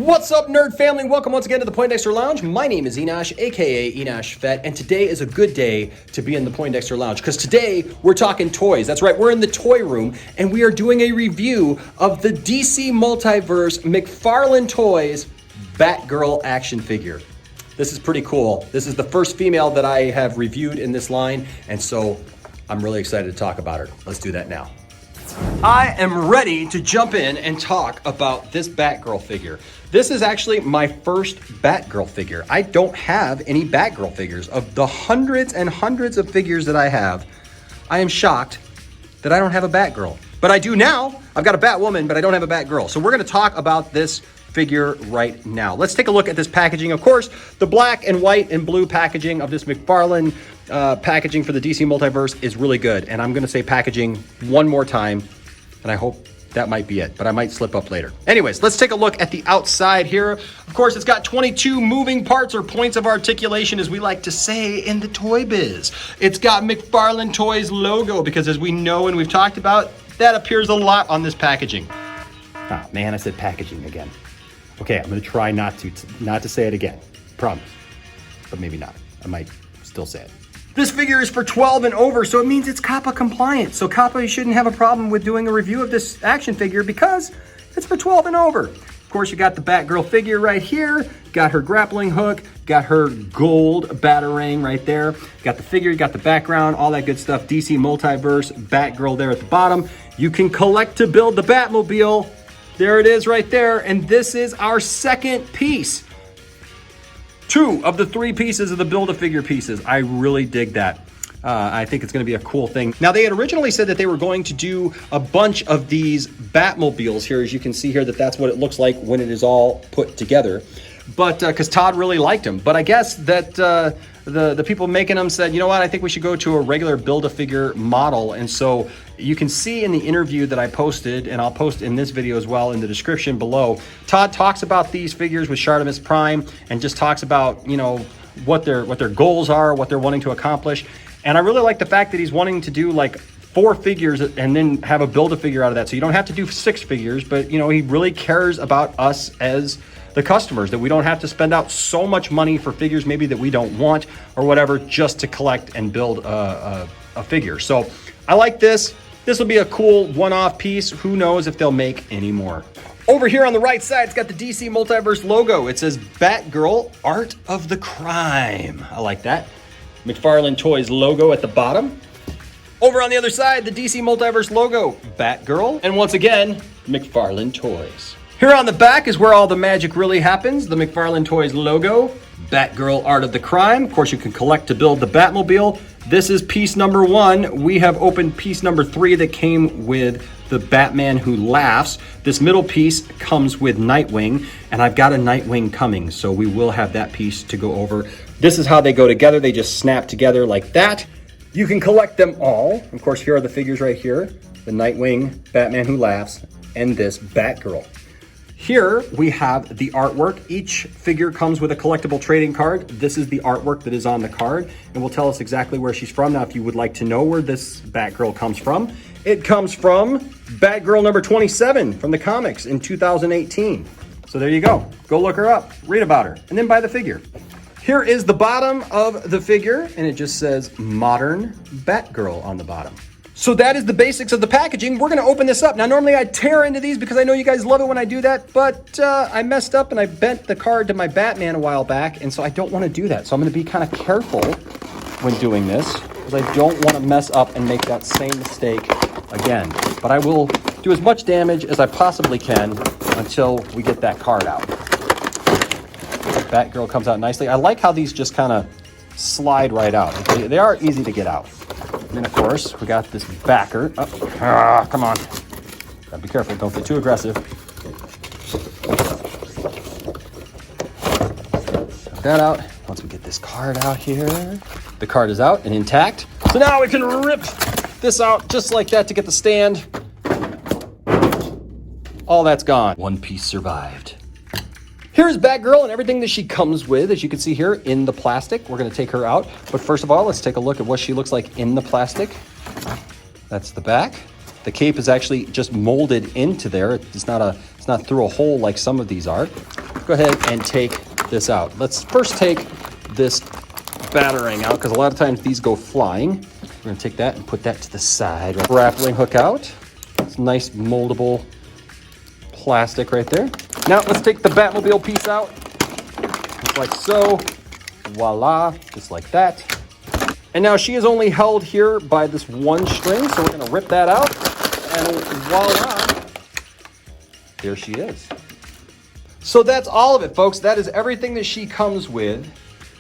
What's up, nerd family? Welcome once again to the Poindexter Lounge. My name is Enosh, aka Enosh Fett, and today is a good day to be in the Poindexter Lounge because today we're talking toys. That's right, we're in the toy room and we are doing a review of the DC Multiverse McFarlane Toys Batgirl action figure. This is pretty cool. This is the first female that I have reviewed in this line, and so I'm really excited to talk about her. Let's do that now. I am ready to jump in and talk about this Batgirl figure. This is actually my first Batgirl figure. I don't have any Batgirl figures. Of the hundreds and hundreds of figures that I have, I am shocked that I don't have a Batgirl. But I do now. I've got a Batwoman, but I don't have a Batgirl. So we're gonna talk about this figure right now. Let's take a look at this packaging. Of course, the black and white and blue packaging of this McFarlane packaging for the DC Multiverse is really good. And I'm gonna say packaging one more time, and I hope that might be it, but I might slip up later. Anyways, let's take a look at the outside here. Of course, it's got 22 moving parts or points of articulation, as we like to say in the toy biz. It's got McFarlane Toys logo, because as we know and we've talked about, that appears a lot on this packaging. Ah, man, I said packaging again. Okay, I'm gonna try not to say it again. Promise, but maybe not. I might still say it. This figure is for 12 and over, so it means it's COPPA compliant. So COPPA, you shouldn't have a problem with doing a review of this action figure because it's for 12 and over. Of course, you got the Batgirl figure right here, got her grappling hook, got her gold batarang right there, got the figure, you got the background, all that good stuff. DC Multiverse, Batgirl there at the bottom. You can collect to build the Batmobile. There it is right there, and this is our second piece. 2 of the 3 pieces of the Build-A-Figure pieces. I really dig that. I think it's gonna be a cool thing. Now, they had originally said that they were going to do a bunch of these Batmobiles here. As you can see here, that's what it looks like when it is all put together. But, because Todd really liked them. But I guess that the people making them said, you know what, I think we should go to a regular Build-A-Figure model. And so you can see in the interview that I posted, and I'll post in this video as well in the description below, Todd talks about these figures with Shartinus Prime and just talks about, you know, what their goals are, what they're wanting to accomplish. And I really like the fact that he's wanting to do like 4 figures and then have a Build-A-Figure out of that. So you don't have to do 6 figures, but you know, he really cares about us as the customers, that we don't have to spend out so much money for figures maybe that we don't want or whatever, just to collect and build a figure. So I like this. This will be a cool one-off piece. Who knows if they'll make any more. Over here on the right side, it's got the DC Multiverse logo. It says Batgirl, Art of the Crime. I like that. McFarlane Toys logo at the bottom. Over on the other side, the DC Multiverse logo, Batgirl. And once again, McFarlane Toys. Here on the back is where all the magic really happens. The McFarlane Toys logo, Batgirl, Art of the Crime. Of course, you can collect to build the Batmobile. This is piece number 1. We have opened piece number 3 that came with the Batman Who Laughs. This middle piece comes with Nightwing, and I've got a Nightwing coming, so we will have that piece to go over. This is how they go together. They just snap together like that. You can collect them all. Of course, here are the figures right here. The Nightwing, Batman Who Laughs, and this Batgirl. Here we have the artwork. Each figure comes with a collectible trading card. This is the artwork that is on the card and will tell us exactly where she's from. Now, if you would like to know where this Batgirl comes from, it comes from Batgirl number 27 from the comics in 2018. So there you go. Go look her up, read about her, and then buy the figure. Here is the bottom of the figure, and it just says Modern Batgirl on the bottom. So that is the basics of the packaging. We're gonna open this up. Now, normally I tear into these because I know you guys love it when I do that, but I messed up and I bent the card to my Batman a while back, and so I don't wanna do that. So I'm gonna be kind of careful when doing this because I don't wanna mess up and make that same mistake again. But I will do as much damage as I possibly can until we get that card out. Batgirl comes out nicely. I like how these just kind of slide right out. They are easy to get out. And then, of course, we got this backer. Oh, come on. Gotta be careful. Don't get too aggressive. Got that out. Once we get this card out here, the card is out and intact. So now we can rip this out just like that to get the stand. All that's gone. One piece survived. Here's Batgirl and everything that she comes with, as you can see here in the plastic. We're gonna take her out, but first of all, let's take a look at what she looks like in the plastic. That's the back. The cape is actually just molded into there. It's not through a hole like some of these are. go ahead and take this out. Let's first take this batarang out because a lot of times these go flying. We're going to take that and put that to the side. Grappling hook out. It's nice moldable plastic right there. Now let's take the Batmobile piece out. Just like so. Voila. Just like that. And now she is only held here by this one string, so we're going to rip that out. And voila. There she is. So that's all of it, folks. That is everything that she comes with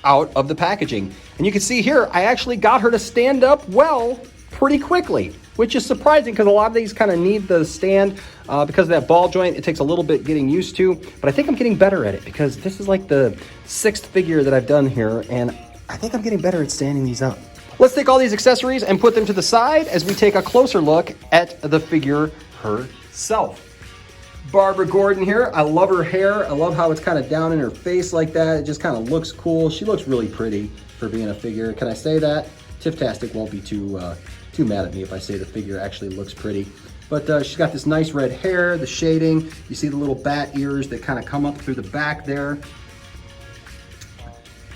out of the packaging. And you can see here, I actually got her to stand up well pretty quickly, which is surprising because a lot of these kind of need the stand because of that ball joint. It takes a little bit getting used to, but I think I'm getting better at it because this is like the 6th figure that I've done here, and I think I'm getting better at standing these up. Let's take all these accessories and put them to the side as we take a closer look at the figure herself. Barbara Gordon here. I love her hair. I love how it's kind of down in her face like that. It just kind of looks cool. She looks really pretty for being a figure. Can I say that? Tifftastic won't be too mad at me if I say the figure actually looks pretty. But she's got this nice red hair, the shading. You see the little bat ears that kind of come up through the back there.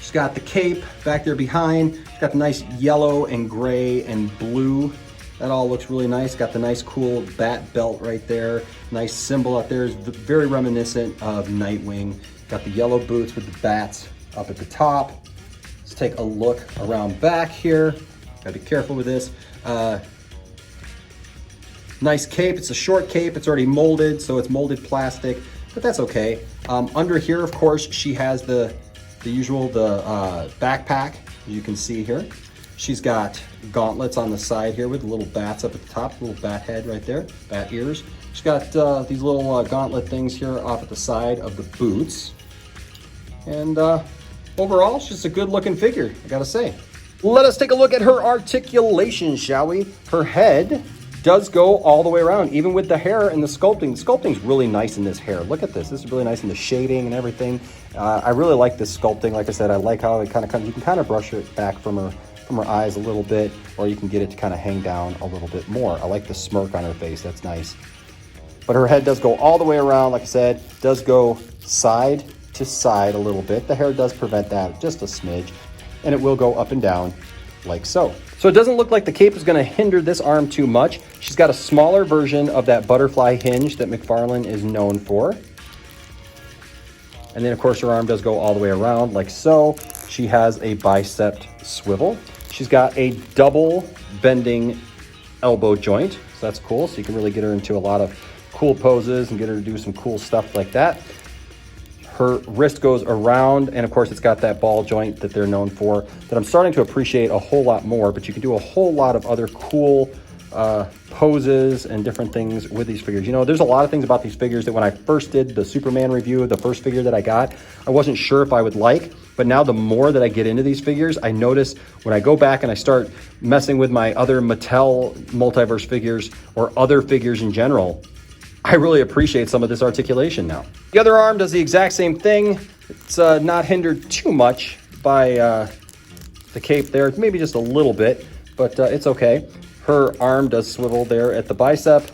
She's got the cape back there behind. She's got the nice yellow and gray and blue. That all looks really nice. Got the nice cool bat belt right there. Nice symbol up there. Is very reminiscent of Nightwing. Got the yellow boots with the bats up at the top. Let's take a look around back here. Gotta be careful with this. Nice cape. It's a short cape. It's already molded, so it's molded plastic, but that's okay. Under here, of course, she has the usual backpack, as you can see here. She's got gauntlets on the side here with little bats up at the top, little bat head right there, bat ears. She's got these little gauntlet things here off at the side of the boots. And overall, she's just a good looking figure, I gotta say. Let us take a look at her articulation, shall we? Her head does go all the way around, even with the hair and the sculpting. The sculpting's really nice in this hair. Look at this. This is really nice in the shading and everything. I really like this sculpting. Like I said, I like how it kind of comes. You can kind of brush it back from her eyes a little bit, or you can get it to kind of hang down a little bit more. I like the smirk on her face. That's nice. But her head does go all the way around. Like I said, does go side to side a little bit. The hair does prevent that just a smidge, and it will go up and down like so. So it doesn't look like the cape is going to hinder this arm too much. She's got a smaller version of that butterfly hinge that McFarlane is known for. And then of course her arm does go all the way around like so. She has a bicep swivel. She's got a double bending elbow joint. So that's cool. So you can really get her into a lot of cool poses and get her to do some cool stuff like that. Her wrist goes around, and of course it's got that ball joint that they're known for that I'm starting to appreciate a whole lot more, but you can do a whole lot of other cool poses and different things with these figures. You know, there's a lot of things about these figures that when I first did the Superman review, the first figure that I got, I wasn't sure if I would like, but now the more that I get into these figures, I notice when I go back and I start messing with my other Mattel Multiverse figures or other figures in general, I really appreciate some of this articulation now. The other arm does the exact same thing. It's not hindered too much by the cape there. It's maybe just a little bit, but it's okay. Her arm does swivel there at the bicep,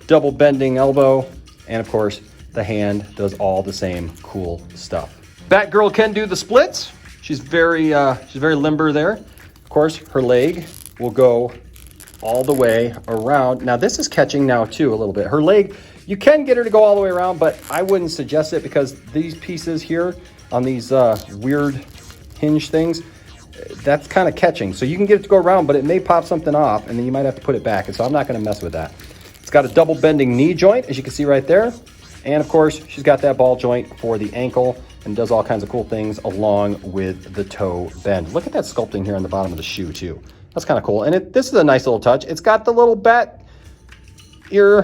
double bending elbow, and of course, the hand does all the same cool stuff. Batgirl can do the splits. She's very limber there. Of course, her leg will go all the way around. Now this is catching now too a little bit. Her leg, you can get her to go all the way around, but I wouldn't suggest it because these pieces here on these weird hinge things, that's kind of catching. So you can get it to go around, but it may pop something off and then you might have to put it back. And so I'm not going to mess with that. It's got a double bending knee joint, as you can see right there. And of course, she's got that ball joint for the ankle and does all kinds of cool things along with the toe bend. Look at that sculpting here on the bottom of the shoe too. That's kind of cool. And this is a nice little touch. It's got the little bat ear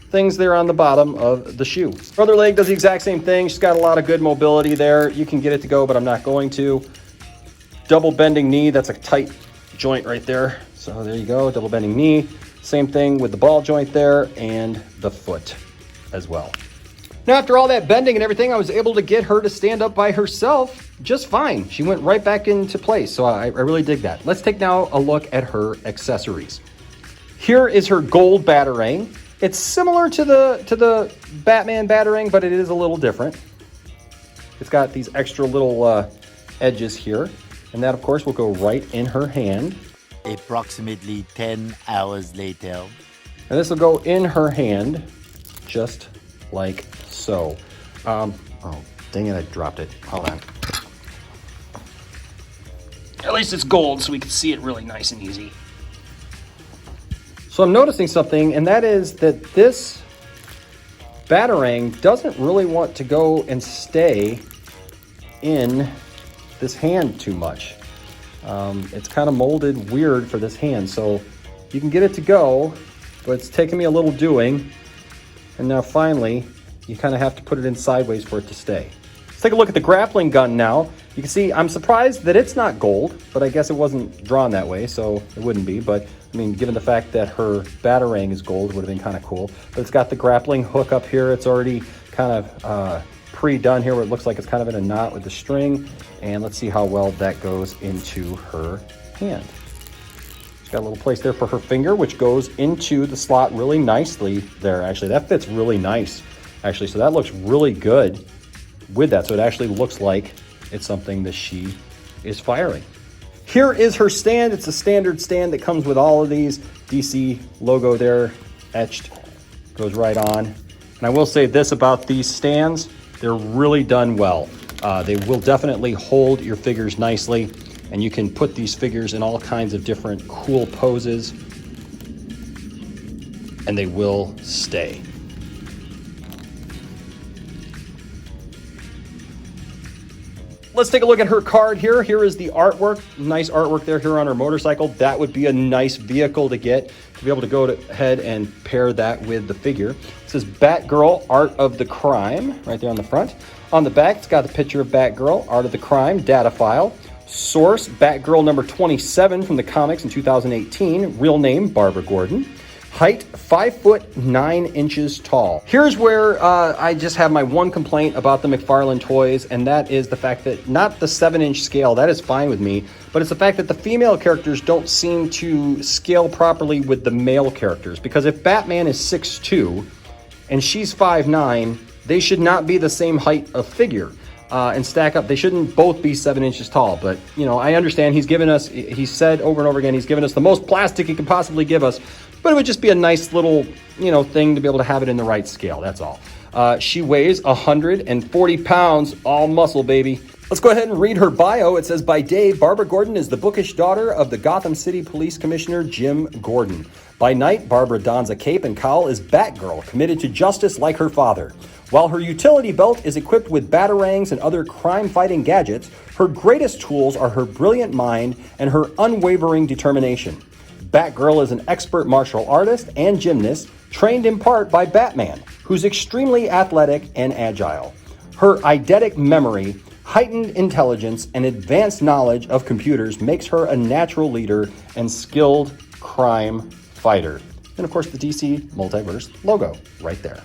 things there on the bottom of the shoe. Her other leg does the exact same thing. She's got a lot of good mobility there. You can get it to go, but I'm not going to. Double bending knee. That's a tight joint right there. So there you go. Double bending knee. Same thing with the ball joint there and the foot as well. Now, after all that bending and everything, I was able to get her to stand up by herself just fine. She went right back into place, so I really dig that. Let's take now a look at her accessories. Here is her gold batarang. It's similar to the Batman batarang, but it is a little different. it's got these extra little edges here. And that, of course, will go right in her hand. Approximately 10 hours later. And this will go in her hand, just like so. Oh, dang it, I dropped it. Hold on. At least it's gold, so we can see it really nice and easy. So I'm noticing something, and that is that this Batarang doesn't really want to go and stay in this hand too much. It's kind of molded weird for this hand, so you can get it to go, but it's taken me a little doing, and now finally you kind of have to put it in sideways for it to stay. Let's take a look at the grappling gun now. You can see I'm surprised that it's not gold, but I guess it wasn't drawn that way, so it wouldn't be. But I mean, given the fact that her Batarang is gold, it would have been kind of cool. But it's got the grappling hook up here. It's already kind of pre-done here where it looks like it's kind of in a knot with the string. And let's see how well that goes into her hand. She's got a little place there for her finger, which goes into the slot really nicely there. Actually, that fits really nice, actually. So that looks really good with that. So it actually looks like it's something that she is firing. Here is her stand. It's a standard stand that comes with all of these. DC logo there etched, goes right on. And I will say this about these stands, they're really done well. They will definitely hold your figures nicely, and you can put these figures in all kinds of different cool poses, and they will stay. Let's take a look at her card here. Here is the artwork. Nice artwork there here on her motorcycle. That would be a nice vehicle to get, to be able to go ahead and pair that with the figure. It says Batgirl, Art of the Crime, right there on the front. On the back, it's got the picture of Batgirl, Art of the Crime, data file. Source, Batgirl number 27 from the comics in 2018. Real name, Barbara Gordon. Height, 5'9" tall. Here's where I just have my one complaint about the McFarlane toys, and that is the fact that not the 7-inch scale, that is fine with me, but it's the fact that the female characters don't seem to scale properly with the male characters. Because if Batman is 6'2" and she's 5'9", they should not be the same height of figure. And stack up. They shouldn't both be 7 inches tall, but you know, I understand he's given us, he said over and over again, he's given us the most plastic he can possibly give us, but it would just be a nice little, you know, thing to be able to have it in the right scale. That's all. She weighs 140 pounds, all muscle, baby. Let's go ahead and read her bio. It says, by day, Barbara Gordon is the bookish daughter of the Gotham City Police Commissioner Jim Gordon. By night, Barbara dons a cape and cowl as Batgirl, committed to justice like her father. While her utility belt is equipped with batarangs and other crime-fighting gadgets, her greatest tools are her brilliant mind and her unwavering determination. Batgirl is an expert martial artist and gymnast, trained in part by Batman, who's extremely athletic and agile. Her eidetic memory, heightened intelligence, and advanced knowledge of computers makes her a natural leader and skilled crime fighter. And of course, the DC Multiverse logo right there.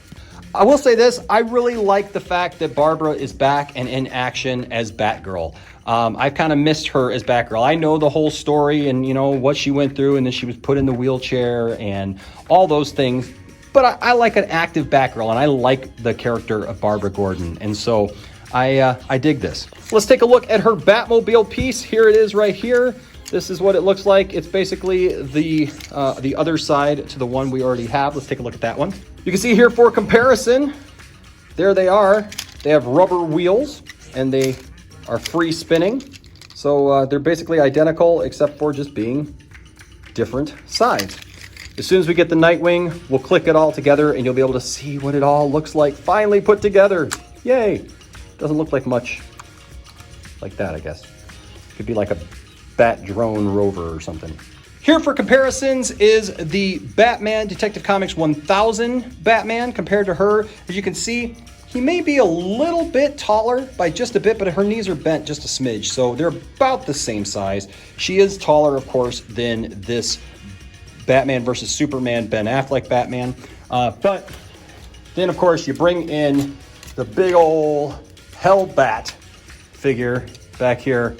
I will say this, I really like the fact that Barbara is back and in action as Batgirl. I've kind of missed her as Batgirl. I know the whole story and, you know, what she went through, and then she was put in the wheelchair and all those things. But I like an active Batgirl, and I like the character of Barbara Gordon. And so I dig this. Let's take a look at her Batmobile piece. Here it is right here. This is what it looks like. It's basically the other side to the one we already have. Let's take a look at that one. You can see here for comparison, there they are. They have rubber wheels and they are free spinning. So they're basically identical except for just being different sides. As soon as we get the Nightwing, we'll click it all together and you'll be able to see what it all looks like finally put together. Yay. Doesn't look like much like that, I guess. Could be like a Bat drone rover or something. Here for comparisons is the Batman Detective Comics 1000 Batman compared to her. As you can see, he may be a little bit taller by just a bit, but her knees are bent just a smidge, so they're about the same size. She is taller, of course, than this Batman versus Superman Ben Affleck Batman. But then, of course, you bring in the big old Hellbat figure back here,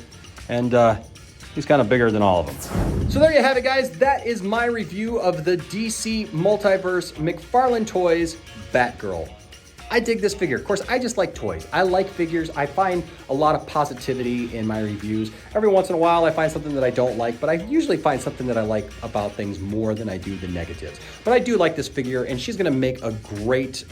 and he's kind of bigger than all of them. So there you have it, guys. That is my review of the DC Multiverse McFarlane Toys Batgirl. I dig this figure. Of course, I just like toys. I like figures. I find a lot of positivity in my reviews. Every once in a while, I find something that I don't like, but I usually find something that I like about things more than I do the negatives. But I do like this figure, and she's gonna make a great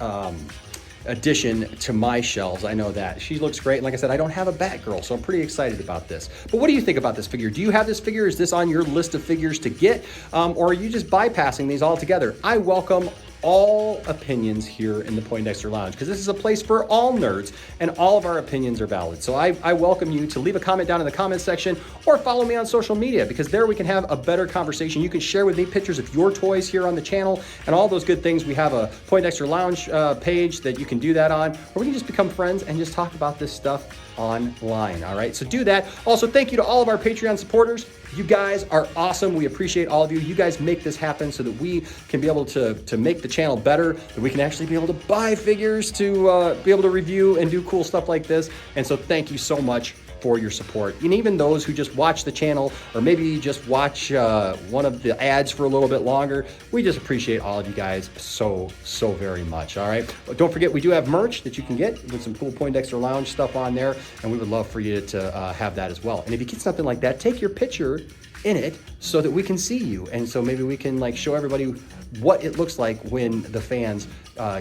addition to my shelves. I know that. She looks great. And like I said, I don't have a Batgirl, so I'm pretty excited about this. But what do you think about this figure? Do you have this figure? Is this on your list of figures to get? Or are you just bypassing these altogether? I welcome all opinions here in the Poindexter Lounge, because this is a place for all nerds and all of our opinions are valid. So I welcome you to leave a comment down in the comments section or follow me on social media, because there we can have a better conversation. You can share with me pictures of your toys here on the channel and all those good things. We have a Poindexter Lounge page that you can do that on, or we can just become friends and just talk about this stuff online. All right, so do that. Also, thank you to all of our Patreon supporters. You guys are awesome. We appreciate all of you. You guys make this happen so that we can be able to make the channel better, that we can actually be able to buy figures to be able to review and do cool stuff like this. And so thank you so much for your support. And even those who just watch the channel, or maybe just watch one of the ads for a little bit longer, we just appreciate all of you guys so very much. All right, but don't forget, we do have merch that you can get with some cool Poindexter Lounge stuff on there, and we would love for you to have that as well. And if you get something like that, take your picture in it so that we can see you, and so maybe we can like show everybody what it looks like when the fans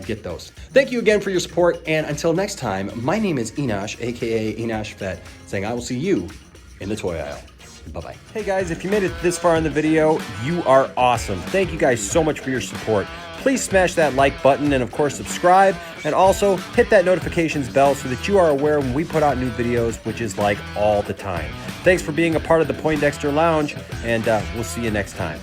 get those. Thank you again for your support, and until next time, my name is Enosh, aka Enosh Vet, saying I will see you in the toy aisle. Bye-bye. Hey guys, if you made it this far in the video, you are awesome. Thank you guys so much for your support. Please smash that like button and of course subscribe, and also hit that notifications bell so that you are aware when we put out new videos, which is like all the time. Thanks for being a part of the Poindexter Lounge, and we'll see you next time.